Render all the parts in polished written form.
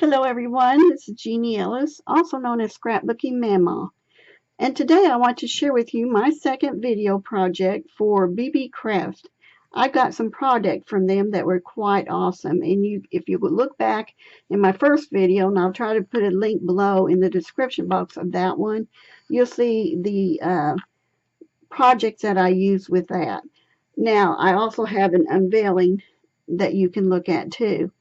Hello everyone, this is Jeannie Ellis, also known as Scrapbooking Mama. And today I want to share with you my second video project for Beebeecraft. I got some product from them that were quite awesome, and if you would look back in my first video, and I'll try to put a link below in the description box of that one, you'll see the projects that I use with that. Now, I also have an unveiling that you can look at too.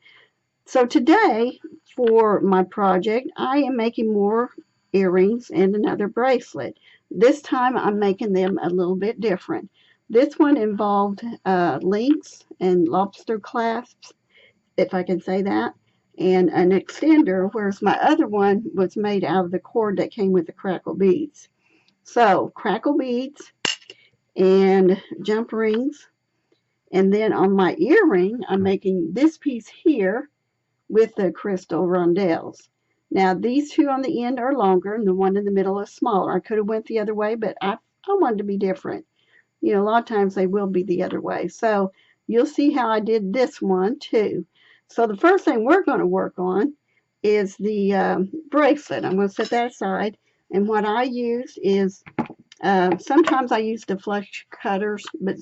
So today, for my project, I am making more earrings and another bracelet. This time I'm making them a little bit different. This one involved links and lobster clasps, if I can say that, and an extender, whereas my other one was made out of the cord that came with the crackle beads. So, crackle beads and jump rings. And then on my earring, I'm making this piece here with the crystal rondelles. Now these two on the end are longer and the one in the middle is smaller. I could have went the other way, but I wanted to be different. You know, a lot of times they will be the other way. So you'll see how I did this one too. So the first thing we're going to work on is the bracelet. I'm going to set that aside. And what I use is, sometimes I use the flush cutters, but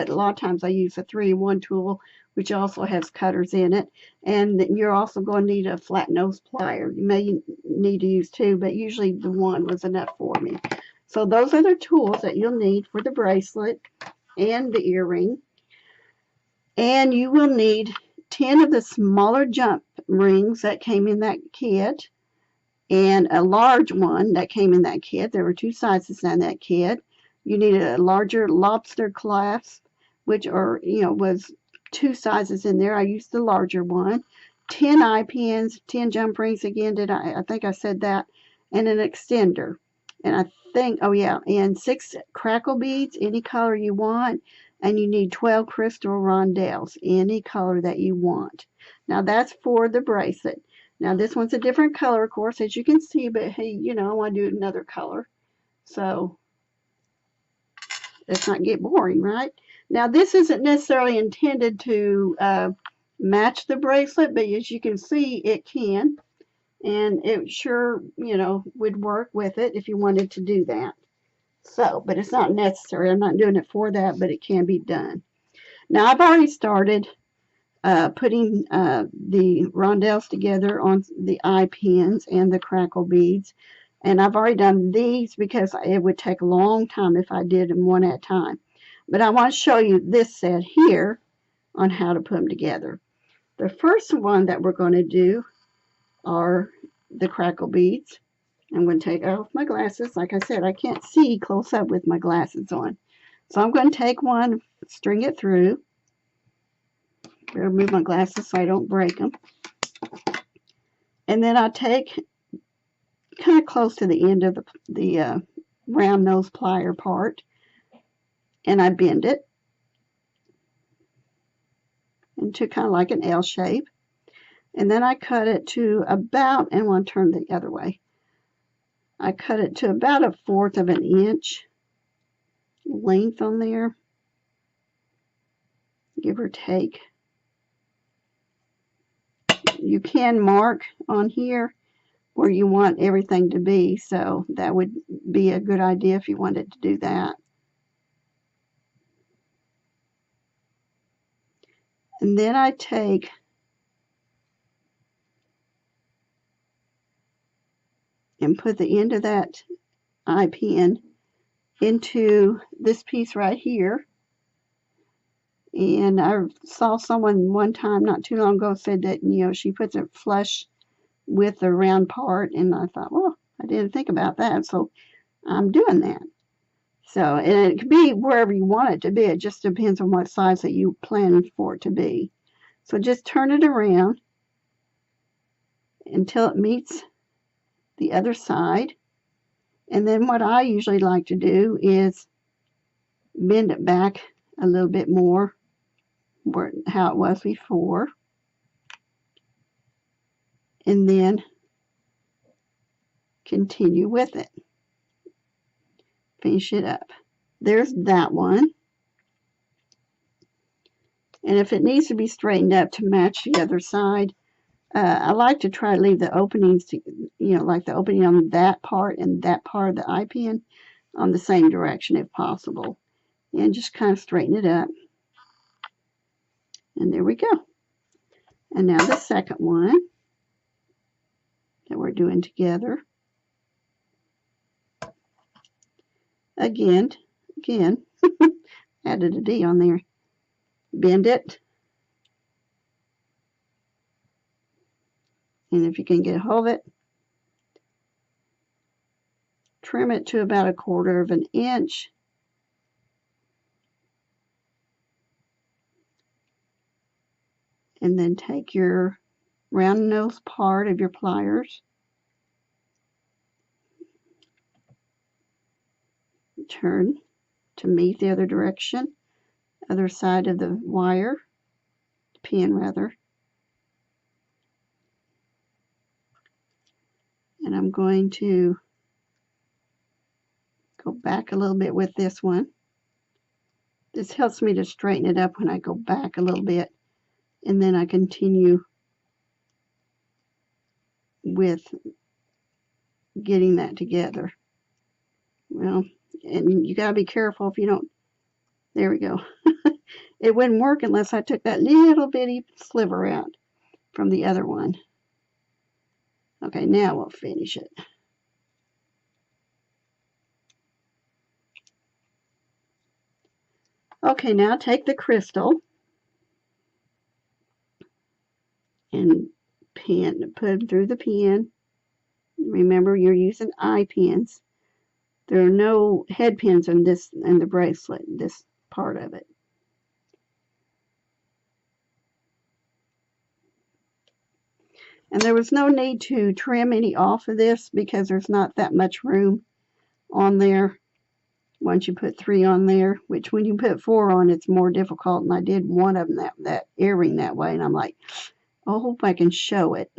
a lot of times I use a 3-in-1 tool, which also has cutters in it. And you're also going to need a flat nose plier. You may need to use two, but usually the one was enough for me. So those are the tools that you'll need for the bracelet and the earring. And you will need 10 of the smaller jump rings that came in that kit, and a large one that came in that kit. There were two sizes in that kit. You need a larger lobster clasp, which was two sizes in there. I used the larger one. 10 eye pins, 10 jump rings again. I think I said that, and an extender. And I think, and 6 crackle beads, any color you want. And you need 12 crystal rondelles, any color that you want. Now that's for the bracelet. Now this one's a different color, of course, as you can see, but hey, I want to do another color. So let's not get boring, right? Now this isn't necessarily intended to match the bracelet, but as you can see, it can. And it sure, would work with it if you wanted to do that. So, but it's not necessary. I'm not doing it for that, but it can be done. Now I've already started putting the rondelles together on the eye pins and the crackle beads. And I've already done these because it would take a long time if I did them one at a time. But I want to show you this set here on how to put them together. The first one that we're going to do are the crackle beads. I'm going to take off my glasses. Like I said, I can't see close up with my glasses on. So I'm going to take one, string it through. Better move my glasses so I don't break them. And then I take kind of close to the end of the round nose plier part, and I bend it into kind of like an L shape. And then I cut it to about, and I want to turn the other way. I cut it to about 1/4 of an inch length on there, give or take. You can mark on here where you want everything to be, so that would be a good idea if you wanted to do that. And then I take and put the end of that eye pin into this piece right here. And I saw someone one time not too long ago said that, she puts it flush with the round part, and I thought, well, I didn't think about that, so I'm doing that. So, and it can be wherever you want it to be. It just depends on what size that you plan for it to be. So just turn it around until it meets the other side. And then what I usually like to do is bend it back a little bit more how it was before. And then continue with it. Finish it up. There's that one. And if it needs to be straightened up to match the other side, I like to try to leave the openings, to, like the opening on that part and that part of the eye pin on the same direction if possible. And just kind of straighten it up. And there we go. And now the second one that we're doing together. Again, added a D on there. Bend it. And if you can get a hold of it, trim it to about 1/4 of an inch. And then take your round nose part of your pliers, turn to meet the other direction, other side of the wire, pin rather. And I'm going to go back a little bit with this one. This helps me to straighten it up when I go back a little bit. And then I continue with getting that together. Well, and you got to be careful if you don't. There we go. It wouldn't work unless I took that little bitty sliver out from the other one. Okay, now we'll finish it. Okay, now take the crystal and put them through the pin. Remember, you're using eye pins. There are no head pins in the bracelet, this part of it. And there was no need to trim any off of this because there's not that much room on there once you put 3 on there, which when you put 4 on, it's more difficult. And I did one of them, that earring that way, and I'm like, I hope I can show it.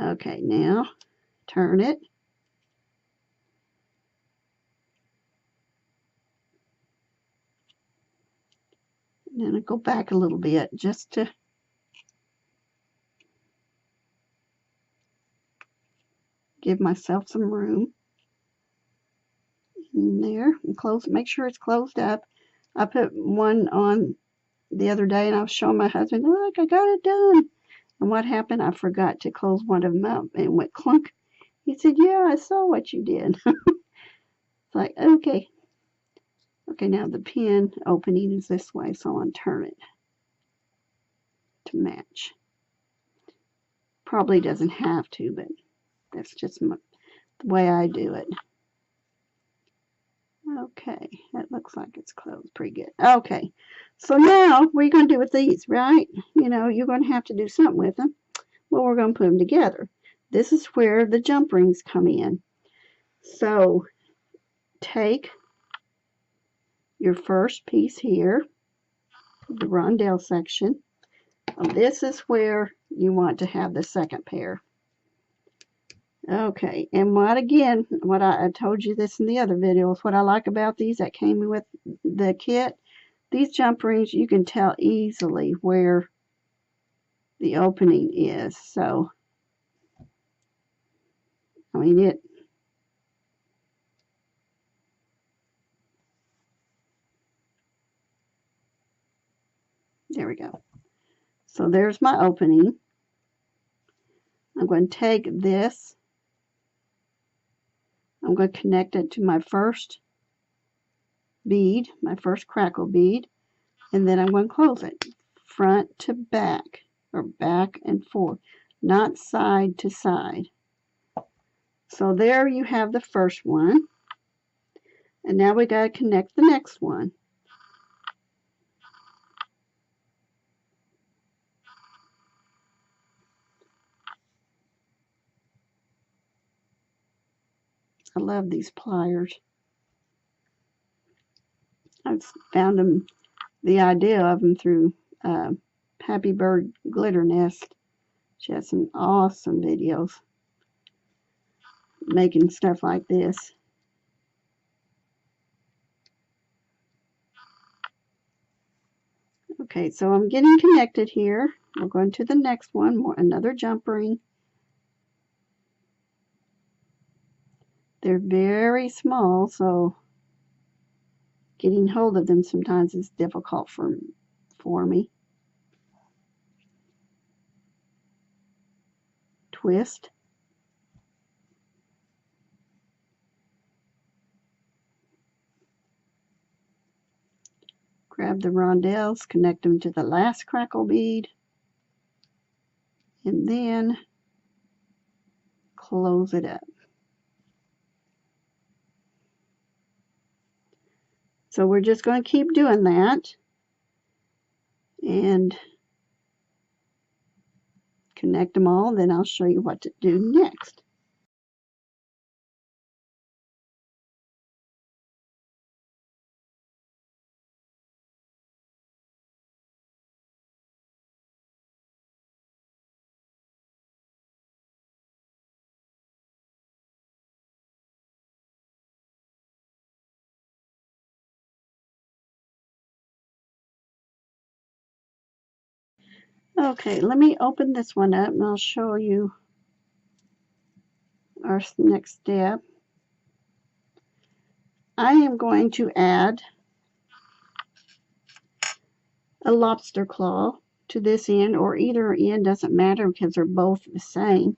Okay, now turn it. And then I go back a little bit just to give myself some room in there and close. Make sure it's closed up. I put one on the other day and I was showing my husband, look, I got it done. And what happened? I forgot to close one of them up and it went clunk. He said, yeah, I saw what you did. It's like, okay. Okay, now the pin opening is this way, so I'll turn it to match. Probably doesn't have to, but that's just the way I do it. Okay, that looks like it's closed pretty good. Okay, so now what are you going to do with these, right? You know, you're going to have to do something with them. Well, we're going to put them together. This is where the jump rings come in. So take your first piece here, the rondelle section. This is where you want to have the second pair. Okay, and what I told you this in the other videos, what I like about these that came with the kit, these jump rings, you can tell easily where the opening is. So, I mean, there we go. So there's my opening. I'm going to take this, I'm going to connect it to my first bead, my first crackle bead, and then I'm going to close it front to back, or back and forth, not side to side. So there you have the first one, and now we got to connect the next one. I love these pliers. I found them, the idea of them through Happy Bird Glitter Nest. She has some awesome videos making stuff like this. Okay, so I'm getting connected here. We're going to the next one, another jump ring. They're very small, so getting hold of them sometimes is difficult for me. Twist. Grab the rondelles, connect them to the last crackle bead, and then close it up. So we're just going to keep doing that and connect them all, then I'll show you what to do next. Okay, let me open this one up and I'll show you our next step. I am going to add a lobster claw to this end, or either end doesn't matter because they're both the same,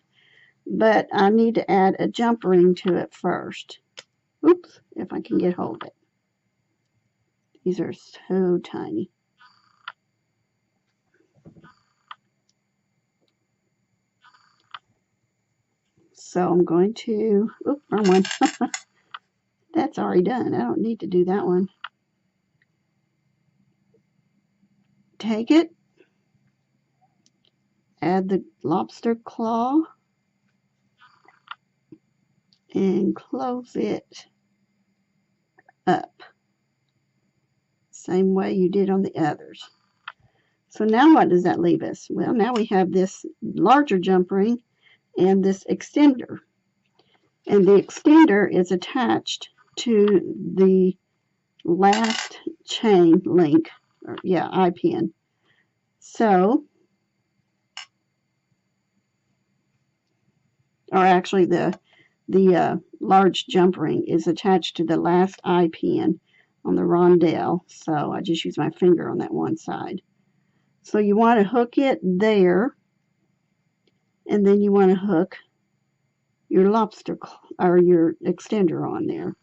but I need to add a jump ring to it first. Oops, if I can get hold of it. These are so tiny. So I'm going to, oops, wrong one. That's already done. I don't need to do that one. Take it, add the lobster claw, and close it up. Same way you did on the others. So now what does that leave us? Well, now we have this larger jump ring and this extender. And the extender is attached to the last chain link, or yeah, eye pin. So, or actually the large jump ring is attached to the last eye pin on the rondelle. So I just use my finger on that one side. So you want to hook it there, and then you want to hook your lobster or your extender on there.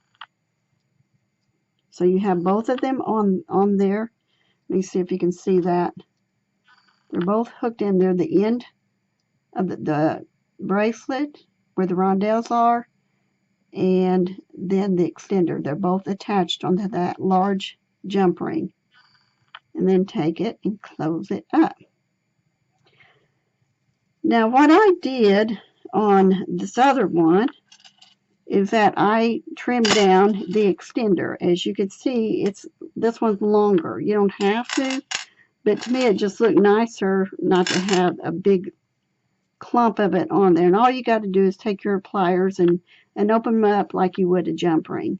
So you have both of them on there. Let me see if you can see that. They're both hooked in there, the end of the bracelet where the rondelles are, and then the extender. They're both attached onto that large jump ring. And then take it and close it up. Now what I did on this other one is that I trimmed down the extender. As you can see, this one's longer. You don't have to, but to me it just looked nicer not to have a big clump of it on there. And all you got to do is take your pliers and open them up like you would a jump ring.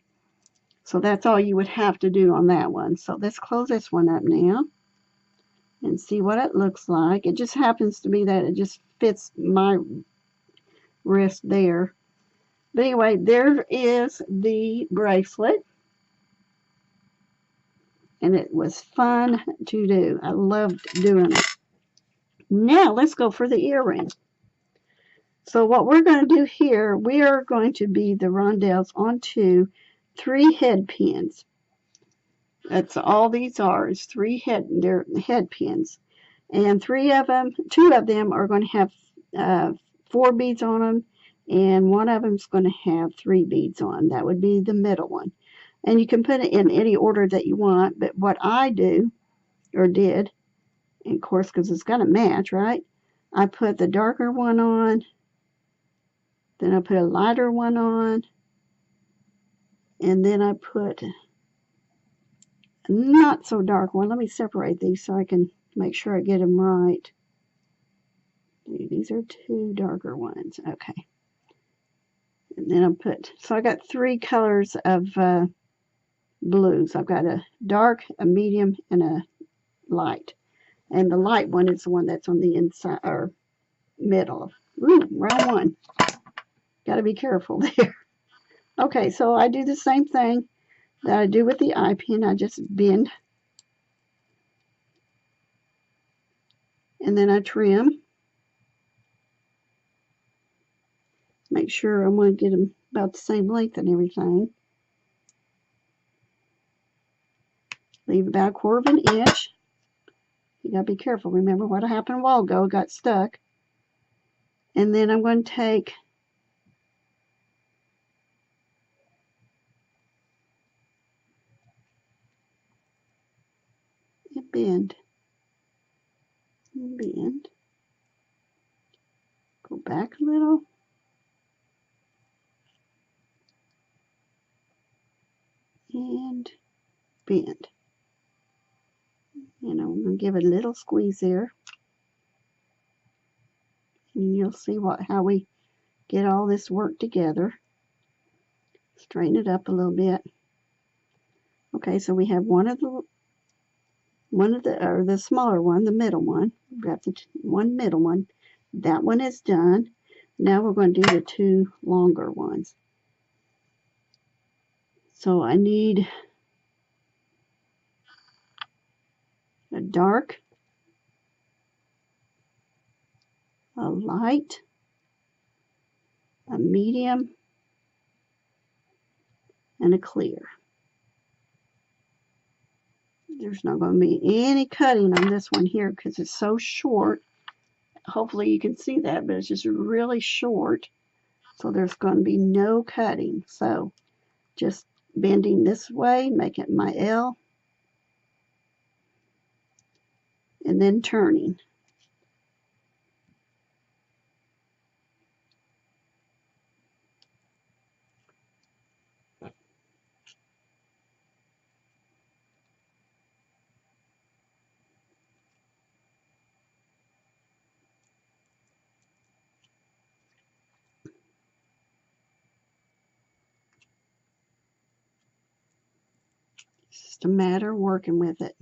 So that's all you would have to do on that one. So let's close this one up now and see what it looks like. It just happens to be that it just fits my wrist there. But anyway, there is the bracelet. And it was fun to do. I loved doing it. Now let's go for the earring. So what we're going to do here, we are going to bead the rondelles onto 3 head pins. That's all these are, is 3 head pins. And 2 of them are going to have 4 beads on them, and one of them is going to have 3 beads on. That would be the middle one. And you can put it in any order that you want, but what I do, or did, and of course, because it's going to match, right? I put the darker one on, then I put a lighter one on, and then I put a not so dark one. Let me separate these so I can make sure I get them right. These are 2 darker ones. Okay. And then I so I got 3 colors of blues. I've got a dark, a medium, and a light. And the light one is the one that's on the inside or middle. Ooh, wrong one. Got to be careful there. Okay, so I do the same thing that I do with the eye pin. I just bend and then I trim. Make sure I want to get them about the same length and everything. Leave about a quarter of an inch. You gotta be careful. Remember what happened a while ago, it got stuck. And then I'm going to take and bend. Bend. Go back a little. And bend. And I'm going to give it a little squeeze there. And you'll see how we get all this work together. Straighten it up a little bit. Okay, so we have the smaller one, the middle one. We've got the one middle one. That one is done. Now we're going to do the two longer ones. So I need a dark, a light, a medium, and a clear. There's not going to be any cutting on this one here because it's so short. Hopefully you can see that, but it's just really short. So there's going to be no cutting. So just bending this way, make it my L, and then turning. It's just a matter of working with it.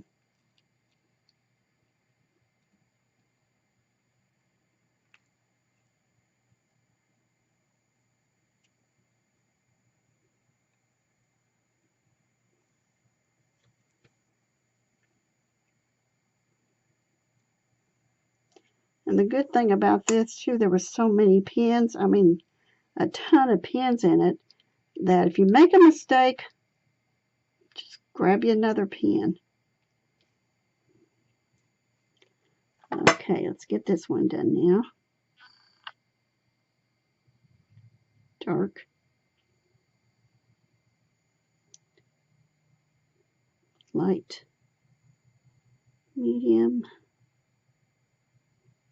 And the good thing about this too, there were so many pins, I mean a ton of pins in it, that if you make a mistake, just grab you another pin. Okay, let's get this one done now. Dark. Light. Medium.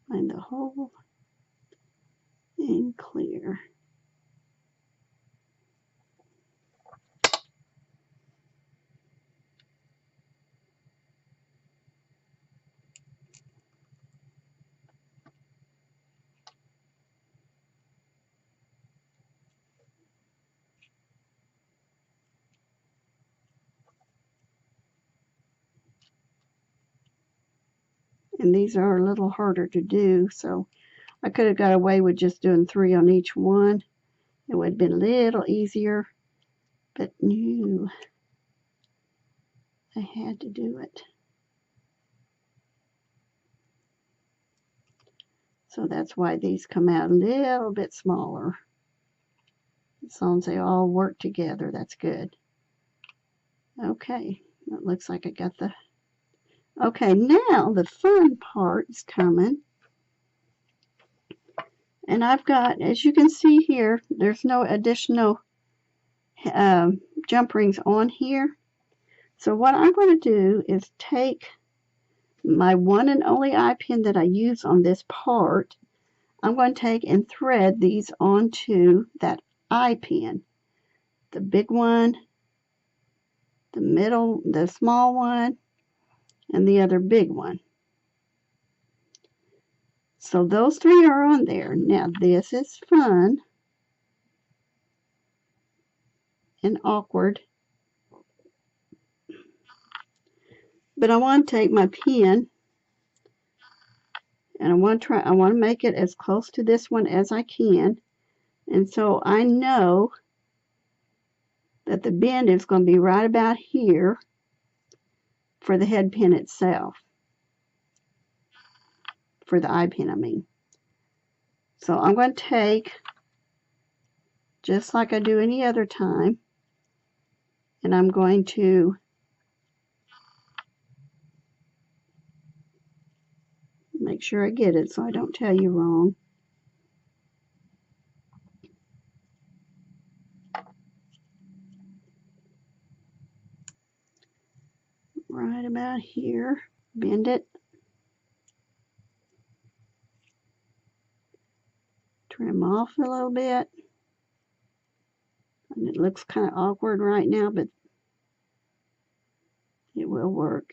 Find the hole. And clear. And these are a little harder to do, so I could have got away with just doing 3 on each one. It would have been a little easier, but no, I had to do it. So that's why these come out a little bit smaller. As long as they all work together, that's good. Okay, it looks like I got the... Okay, now the fun part is coming. And I've got, as you can see here, there's no additional jump rings on here. So what I'm going to do is take my one and only eye pin that I use on this part. I'm going to take and thread these onto that eye pin. The big one, the middle, the small one, and the other big one. So those 3 are on there. Now this is fun and awkward. But I want to take my pen and I want to make it as close to this one as I can. And so I know that the bend is going to be right about here for the head pin itself. For the eye pin, I mean. So I'm going to take, just like I do any other time, and I'm going to make sure I get it so I don't tell you wrong. Right about here. Bend it. Trim off a little bit. And it looks kind of awkward right now, but it will work.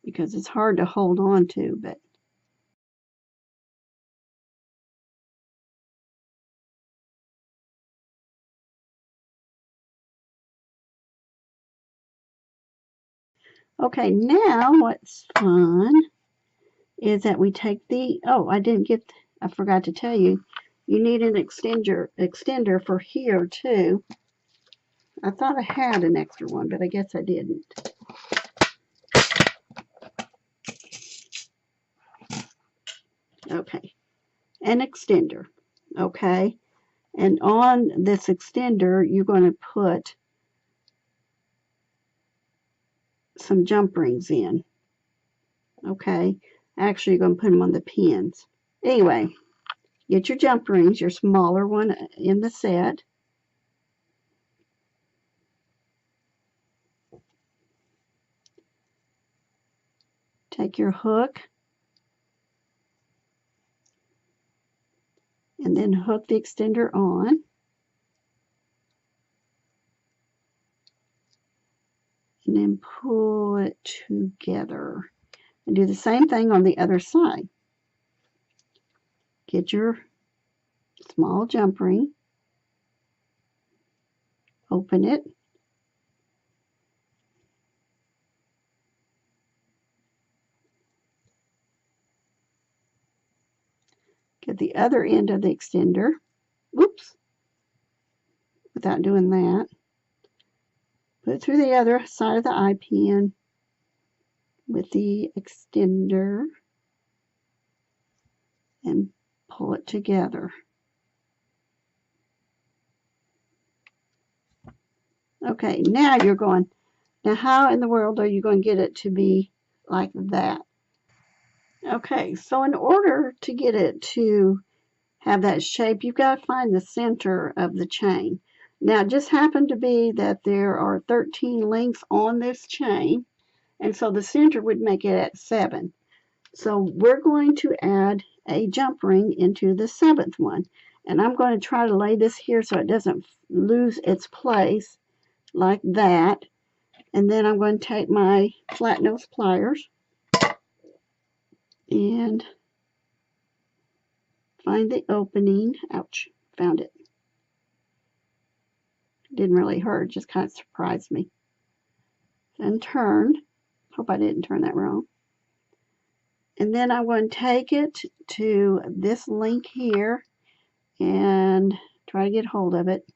Because it's hard to hold on to, but okay, now what's fun is that we take the, oh, I forgot to tell you, you need an extender for here too. I thought I had an extra one, but I guess I didn't. Okay, an extender, okay? And on this extender, you're going to put some jump rings in, okay? Actually, you're going to put them on the pins. Anyway, get your jump rings, your smaller one in the set. Take your hook and then hook the extender on. And then pull it together. And do the same thing on the other side. Get your small jump ring. Open it. Get the other end of the extender. Oops. Without doing that. Put it through the other side of the eye pin with the extender and pull it together. Okay, now you're going, now how in the world are you going to get it to be like that? Okay, so in order to get it to have that shape, you've got to find the center of the chain. Now, it just happened to be that there are 13 links on this chain, and so the center would make it at 7. So we're going to add a jump ring into the 7th one. And I'm going to try to lay this here so it doesn't lose its place like that. And then I'm going to take my flat nose pliers and find the opening. Ouch, found it. Didn't really hurt, just kind of surprised me. And turn. Hope I didn't turn that wrong. And then I'm going to take it to this link here and try to get hold of it.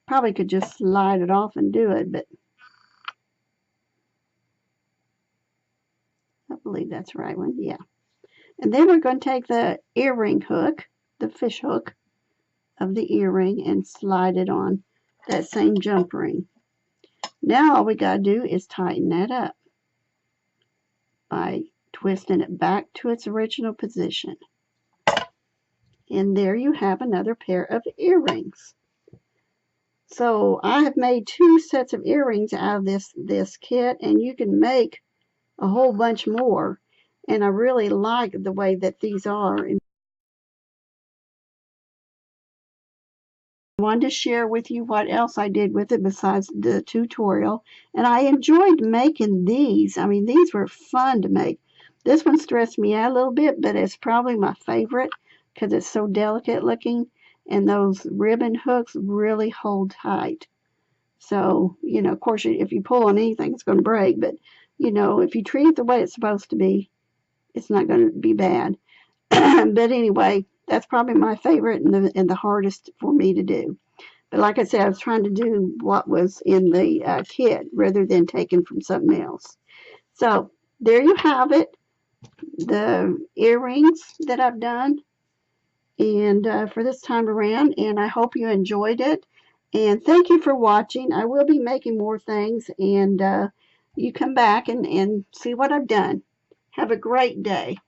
Probably could just slide it off and do it, but I believe that's the right one. Yeah. And then we're going to take the earring hook, the fish hook of the earring, and slide it on that same jump ring. Now all we got to do is tighten that up by twisting it back to its original position. And there you have another pair of earrings. So I have made 2 sets of earrings out of this kit, and you can make a whole bunch more. And I really like the way that these are. I wanted to share with you what else I did with it besides the tutorial. And I enjoyed making these. I mean, these were fun to make. This one stressed me out a little bit, but it's probably my favorite because it's so delicate looking. and those ribbon hooks really hold tight. So, you know, of course, if you pull on anything, it's going to break, but, you know, if you treat it the way it's supposed to be, it's not going to be bad. But anyway, that's probably my favorite and the hardest for me to do. But like I said, I was trying to do what was in the kit rather than taken from something else. So there you have it, the earrings that I've done and for this time around, and I hope you enjoyed it. And thank you for watching. I will be making more things, and you come back and see what I've done. Have a great day.